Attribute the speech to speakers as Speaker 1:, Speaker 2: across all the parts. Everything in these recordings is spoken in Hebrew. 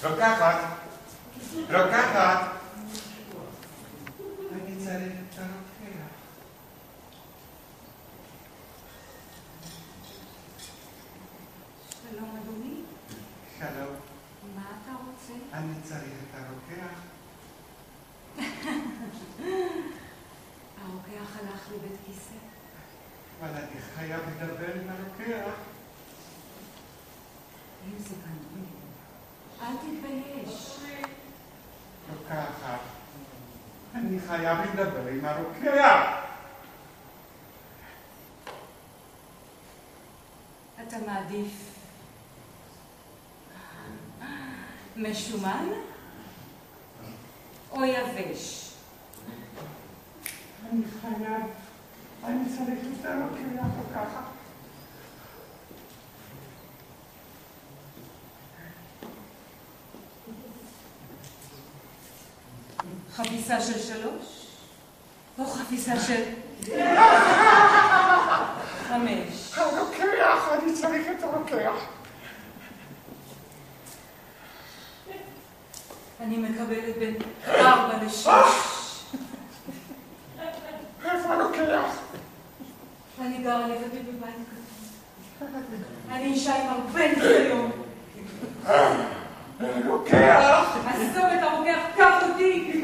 Speaker 1: רוקחת. רוקחת. אני צריך את הרוקח.
Speaker 2: שלום אדוני.
Speaker 1: שלום.
Speaker 2: מה אתה רוצה?
Speaker 1: אני צריך את הרוקח.
Speaker 2: הרוקח הלך לבית כיסא.
Speaker 1: אבל אני חייב לדבר עם הרוקח.
Speaker 2: אם זה בנוי, אל תתבייש.
Speaker 1: רוקחת. אני חייב לדבר עם הרוקח.
Speaker 2: אתה מעדיף משומן או יבש?
Speaker 1: אני חייב. אני צריך את הרוקח רוקחת.
Speaker 2: חפיסה של 3 או חפיסה של 5?
Speaker 1: הרוקח, אני צריך את הרוקח.
Speaker 2: אני מקבלת בין 4 ל-6.
Speaker 1: איפה הרוקח?
Speaker 2: אני גרה לבדי בבית קטן. אני אישה עם הרבה ניסיון.
Speaker 1: רוקח!
Speaker 2: עזוב את הרוקח, קח אותי! אני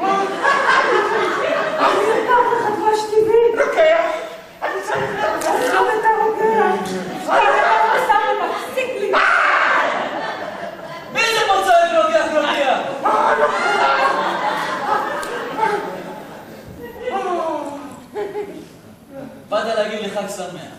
Speaker 2: אקח לך דבש טבעי!
Speaker 1: רוקח! אני צריך את הרוקח!
Speaker 2: עזוב את הרוקח! תפסיק לי!
Speaker 3: מי זה פה צועק רוקח רוקח? באת להגיד לי חג שמח.